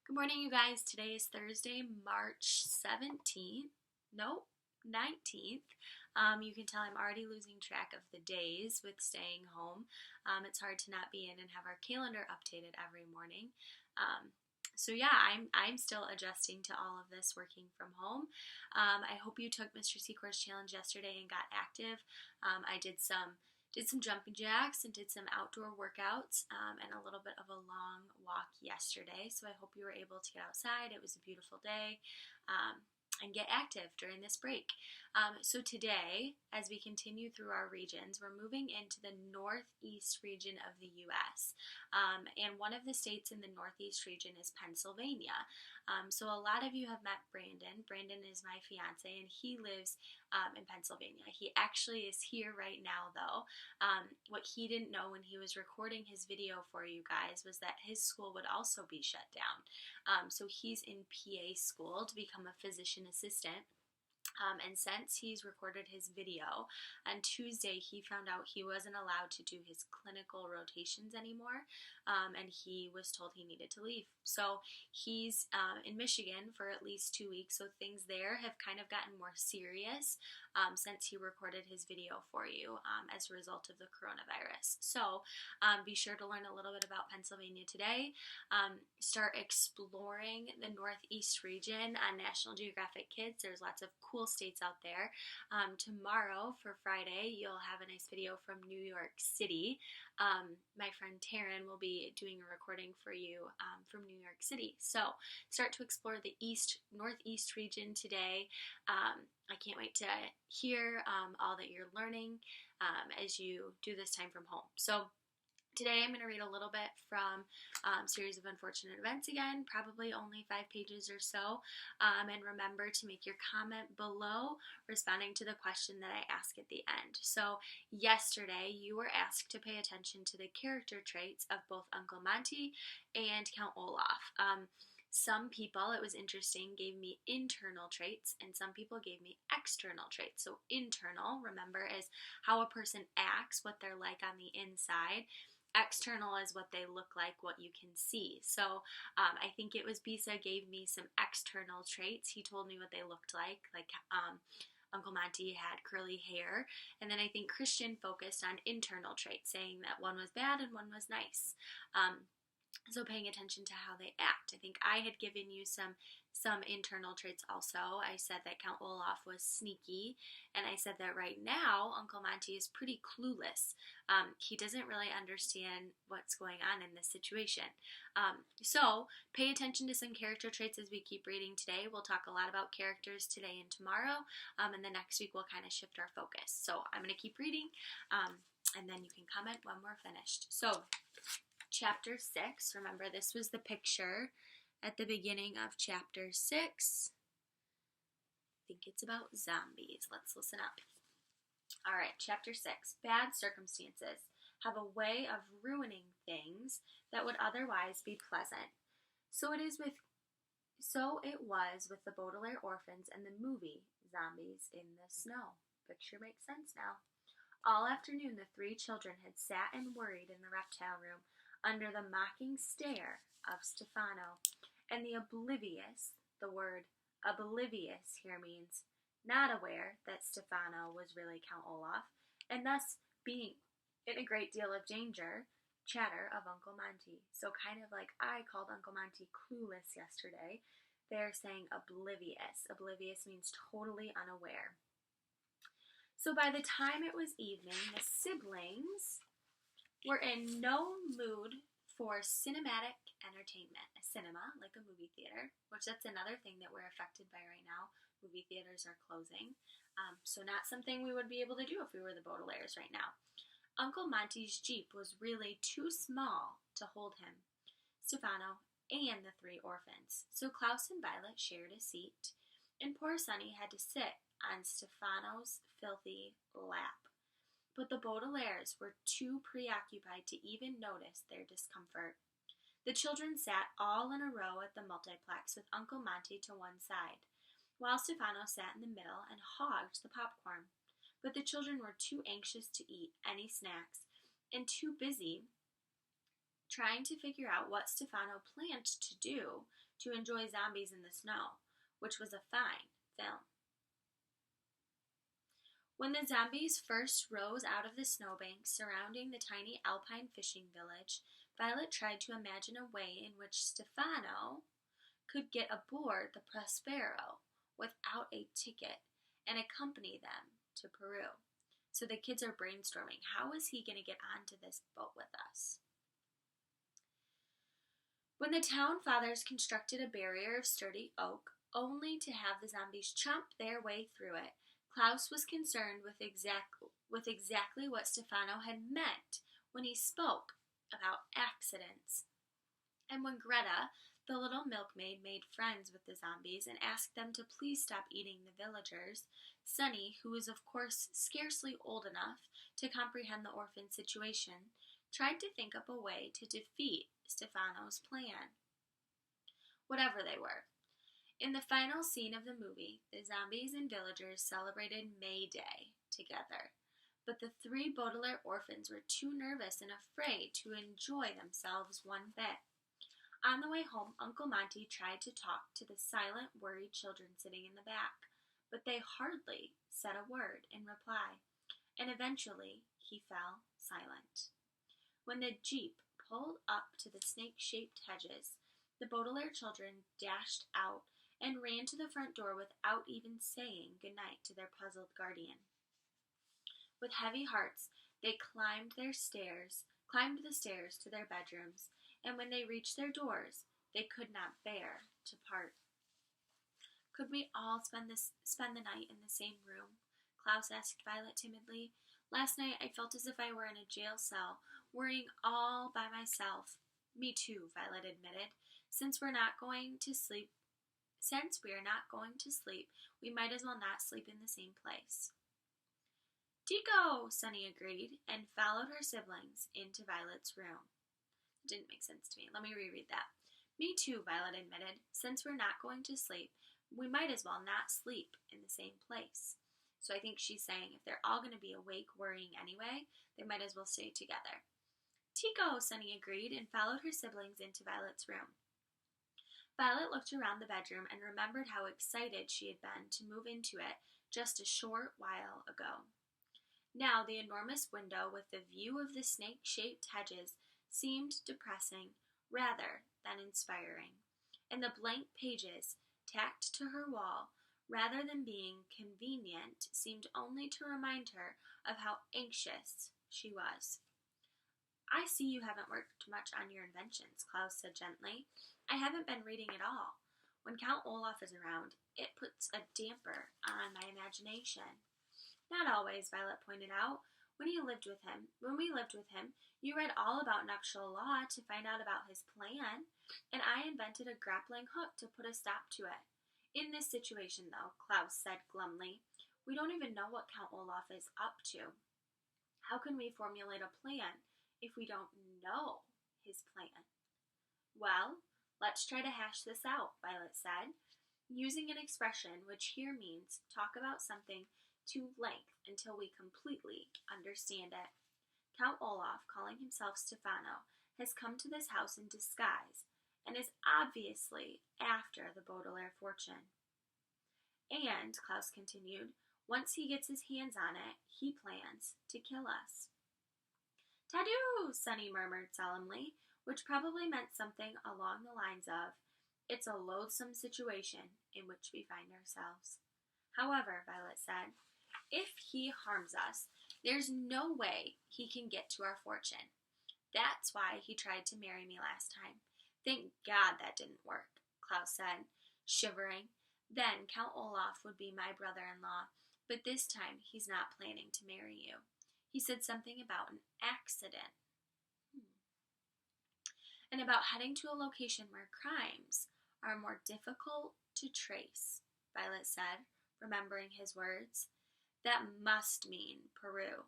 Good morning, you guys. Today is Thursday, March 17th. Nope, 19th. You can tell I'm already losing track of the days with staying home. It's hard to not be in and have our calendar updated every morning. I'm still adjusting to all of this working from home. I hope you took Mr. Secor's challenge yesterday and got active. I did some jumping jacks and did some outdoor workouts and a little bit of a long walk yesterday. So I hope you were able to get outside. It was a beautiful day. And get active during this break. So today, as we continue through our regions, we're moving into the northeast region of the U.S. And one of the states in the northeast region is Pennsylvania. So a lot of you have met Brandon. Brandon is my fiance, and he lives in Pennsylvania. He actually is here right now, though. What he didn't know when he was recording his video for you guys was that his school would also be shut down. So he's in PA school to become a physician assistant. And since he's recorded his video, on Tuesday he found out he wasn't allowed to do his clinical rotations anymore, and he was told he needed to leave. So he's in Michigan for at least 2 weeks, so things there have kind of gotten more serious since he recorded his video for you as a result of the coronavirus. So be sure to learn a little bit about Pennsylvania today. Start exploring the Northeast region on National Geographic Kids. There's lots of cool states out there. Tomorrow for Friday, you'll have a nice video from New York City. My friend Taryn will be doing a recording for you from New York City. So start to explore the northeast region today. I can't wait to hear all that you're learning as you do this time from home. So today I'm going to read a little bit from Series of Unfortunate Events again, probably only 5 pages or so. And remember to make your comment below responding to the question that I ask at the end. So yesterday you were asked to pay attention to the character traits of both Uncle Monty and Count Olaf. Some people, it was interesting, gave me internal traits, and some people gave me external traits. So internal, remember, is how a person acts, what they're like on the inside. External is what they look like, what you can see. So I think it was Bisa gave me some external traits. He told me what they looked like Uncle Monty had curly hair. And then I think Christian focused on internal traits, saying that one was bad and one was nice. So paying attention to how they act. I think I had given you some internal traits also. I said that Count Olaf was sneaky, and I said that right now Uncle Monty is pretty clueless. He doesn't really understand what's going on in this situation. So pay attention to some character traits as we keep reading today. We'll talk a lot about characters today and tomorrow, and the next week we'll kind of shift our focus. So I'm going to keep reading, and then you can comment when we're finished. So Chapter 6, remember this was the picture at the beginning of Chapter 6. I think it's about zombies. Let's listen up. Alright, Chapter 6. Bad circumstances have a way of ruining things that would otherwise be pleasant. So it was with the Baudelaire orphans and the movie Zombies in the Snow. Picture makes sense now. All afternoon the 3 children had sat and worried in the reptile room under the mocking stare of Stefano, and the word oblivious here means not aware that Stefano was really Count Olaf, and thus being in a great deal of danger, chatter of Uncle Monty. So kind of like I called Uncle Monty clueless yesterday, they're saying oblivious. Oblivious means totally unaware. So by the time it was evening, the siblings were in no mood for cinematic entertainment. A cinema, like a movie theater, which that's another thing that we're affected by right now. Movie theaters are closing. So not something we would be able to do if we were the Baudelaires right now. Uncle Monty's Jeep was really too small to hold him, Stefano, and the 3 orphans. So Klaus and Violet shared a seat, and poor Sonny had to sit on Stefano's filthy lap. But the Baudelaires were too preoccupied to even notice their discomfort. The children sat all in a row at the multiplex with Uncle Monty to one side, while Stefano sat in the middle and hogged the popcorn. But the children were too anxious to eat any snacks and too busy trying to figure out what Stefano planned to do to enjoy zombies in the snow, which was a fine film. When the zombies first rose out of the snowbanks surrounding the tiny alpine fishing village, Violet tried to imagine a way in which Stefano could get aboard the Prospero without a ticket and accompany them to Peru. So the kids are brainstorming, how is he going to get onto this boat with us? When the town fathers constructed a barrier of sturdy oak, only to have the zombies chomp their way through it, Klaus was concerned with exactly what Stefano had meant when he spoke about accidents. And when Greta, the little milkmaid, made friends with the zombies and asked them to please stop eating the villagers, Sunny, who was of course scarcely old enough to comprehend the orphan situation, tried to think up a way to defeat Stefano's plan. Whatever they were. In the final scene of the movie, the zombies and villagers celebrated May Day together, but the three Baudelaire orphans were too nervous and afraid to enjoy themselves one bit. On the way home, Uncle Monty tried to talk to the silent, worried children sitting in the back, but they hardly said a word in reply, and eventually he fell silent. When the jeep pulled up to the snake-shaped hedges, the Baudelaire children dashed out and ran to the front door without even saying goodnight to their puzzled guardian. With heavy hearts, they climbed the stairs to their bedrooms, and when they reached their doors, they could not bear to part. Could we all spend the night in the same room? Klaus asked Violet timidly. Last night I felt as if I were in a jail cell, worrying all by myself. Me too, Violet admitted. Since we are not going to sleep, we might as well not sleep in the same place. Tico, Sunny agreed, and followed her siblings into Violet's room. It didn't make sense to me. Let me reread that. Me too, Violet admitted. Since we're not going to sleep, we might as well not sleep in the same place. So I think she's saying if they're all going to be awake worrying anyway, they might as well stay together. Tico, Sunny agreed, and followed her siblings into Violet's room. Violet looked around the bedroom and remembered how excited she had been to move into it just a short while ago. Now the enormous window with the view of the snake-shaped hedges seemed depressing rather than inspiring, and the blank pages tacked to her wall rather than being convenient seemed only to remind her of how anxious she was. I see you haven't worked much on your inventions, Klaus said gently. I haven't been reading at all. When Count Olaf is around, it puts a damper on my imagination. Not always, Violet pointed out. When we lived with him, you read all about nuptial law to find out about his plan, and I invented a grappling hook to put a stop to it. In this situation, though, Klaus said glumly, we don't even know what Count Olaf is up to. How can we formulate a plan if we don't know his plan? Well, let's try to hash this out, Violet said, using an expression which here means talk about something to length until we completely understand it. Count Olaf, calling himself Stefano, has come to this house in disguise and is obviously after the Baudelaire fortune. And, Klaus continued, once he gets his hands on it, he plans to kill us. Tadoo, Sunny murmured solemnly, which probably meant something along the lines of, it's a loathsome situation in which we find ourselves. However, Violet said, if he harms us, there's no way he can get to our fortune. That's why he tried to marry me last time. Thank God that didn't work, Klaus said, shivering. Then Count Olaf would be my brother-in-law, but this time he's not planning to marry you. He said something about an accident. And about heading to a location where crimes are more difficult to trace, Violet said, remembering his words. That must mean Peru.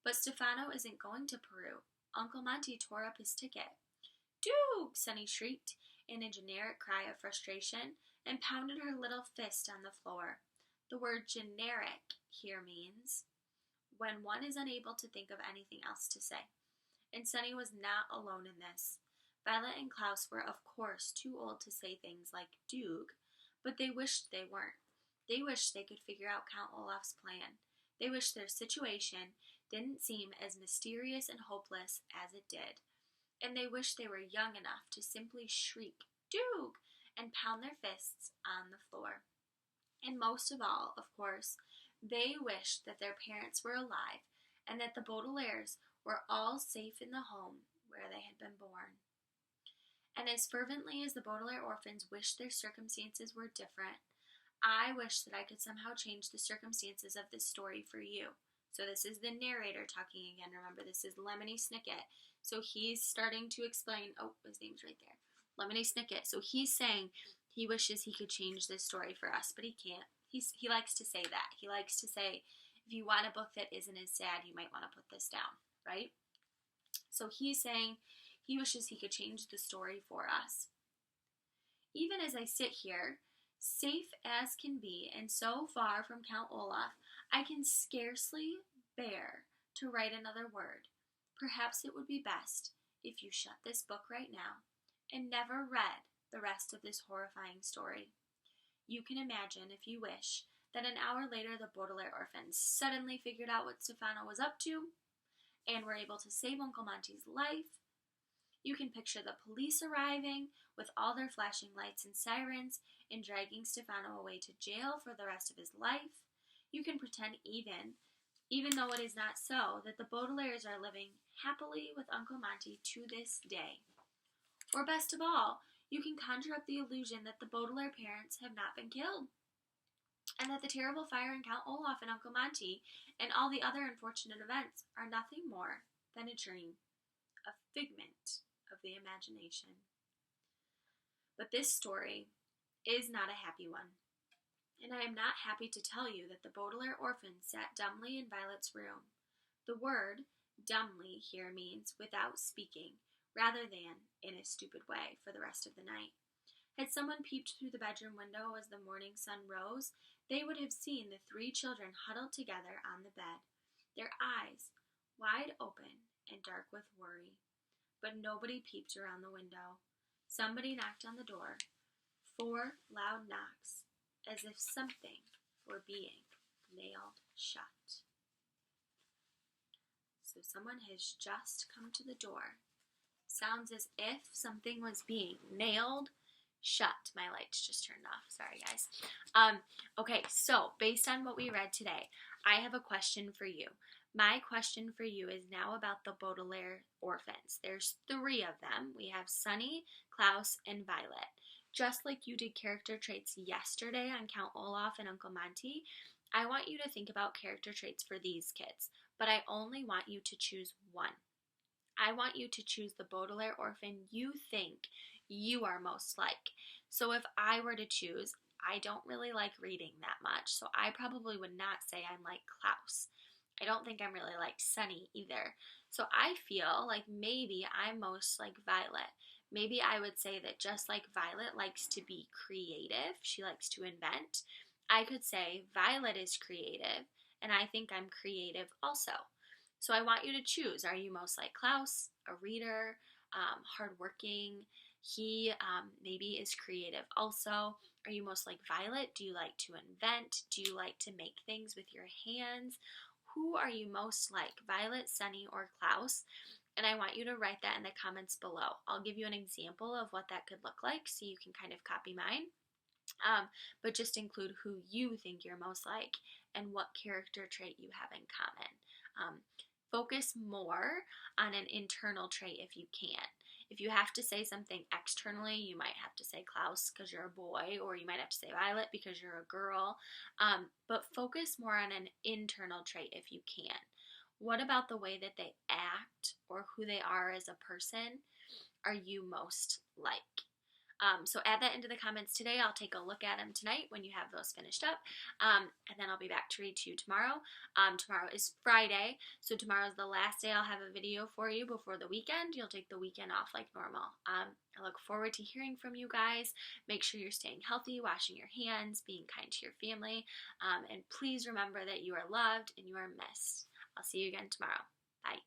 But Stefano isn't going to Peru. Uncle Monty tore up his ticket. Doog! Sunny shrieked in a generic cry of frustration and pounded her little fist on the floor. The word generic here means when one is unable to think of anything else to say. And Sunny was not alone in this. Violet and Klaus were, of course, too old to say things like Doog, but they wished they weren't. They wished they could figure out Count Olaf's plan. They wished their situation didn't seem as mysterious and hopeless as it did. And they wished they were young enough to simply shriek, Doog! And pound their fists on the floor. And most of all, of course, they wished that their parents were alive and that the Baudelaires were all safe in the home where they had been born. And as fervently as the Baudelaire orphans wished their circumstances were different, I wish that I could somehow change the circumstances of this story for you. So this is the narrator talking again. Remember, this is Lemony Snicket. So he's starting to explain, oh, his name's right there, Lemony Snicket. So he's saying he wishes he could change this story for us, but he can't. He likes to say that. He likes to say, if you want a book that isn't as sad, you might want to put this down, right? So he's saying he wishes he could change the story for us. Even as I sit here, safe as can be, and so far from Count Olaf, I can scarcely bear to write another word. Perhaps it would be best if you shut this book right now and never read the rest of this horrifying story. You can imagine, if you wish, that an hour later the Baudelaire orphans suddenly figured out what Stefano was up to and were able to save Uncle Monty's life. You can picture the police arriving with all their flashing lights and sirens and dragging Stefano away to jail for the rest of his life. You can pretend even though it is not so, that the Baudelaires are living happily with Uncle Monty to this day. Or best of all, you can conjure up the illusion that the Baudelaire parents have not been killed, and that the terrible fire in Count Olaf and Uncle Monty and all the other unfortunate events are nothing more than a dream, a figment of the imagination. But this story is not a happy one, and I am not happy to tell you that the Baudelaire orphans sat dumbly in Violet's room. The word dumbly here means without speaking, rather than in a stupid way for the rest of the night. Had someone peeped through the bedroom window as the morning sun rose, they would have seen the three children huddled together on the bed, their eyes wide open and dark with worry. But nobody peeped around the window. Somebody knocked on the door. 4 loud knocks, as if something were being nailed shut. So someone has just come to the door. Sounds as if something was being nailed shut. My lights just turned off. Sorry, guys. Okay, so based on what we read today, I have a question for you. My question for you is now about the Baudelaire orphans. There's 3 of them. We have Sunny, Klaus, and Violet. Just like you did character traits yesterday on Count Olaf and Uncle Monty, I want you to think about character traits for these kids, but I only want you to choose one. I want you to choose the Baudelaire orphan you think you are most like. So if I were to choose, I don't really like reading that much, so I probably would not say I'm like Klaus. I don't think I'm really like Sunny either. So I feel like maybe I'm most like Violet. Maybe I would say that just like Violet likes to be creative, she likes to invent, I could say Violet is creative, and I think I'm creative also. So I want you to choose. Are you most like Klaus, a reader, hardworking? He maybe is creative also. Are you most like Violet? Do you like to invent? Do you like to make things with your hands? Who are you most like, Violet, Sunny, or Klaus? And I want you to write that in the comments below. I'll give you an example of what that could look like so you can kind of copy mine. But just include who you think you're most like and what character trait you have in common. Focus more on an internal trait if you can. If you have to say something externally, you might have to say Klaus because you're a boy, or you might have to say Violet because you're a girl. But focus more on an internal trait if you can. What about the way that they act or who they are as a person are you most like? So add that into the comments today. I'll take a look at them tonight when you have those finished up. And then I'll be back to read to you tomorrow. Tomorrow is Friday, so tomorrow's the last day I'll have a video for you before the weekend. You'll take the weekend off like normal. I look forward to hearing from you guys. Make sure you're staying healthy, washing your hands, being kind to your family, and please remember that you are loved and you are missed. I'll see you again tomorrow. Bye.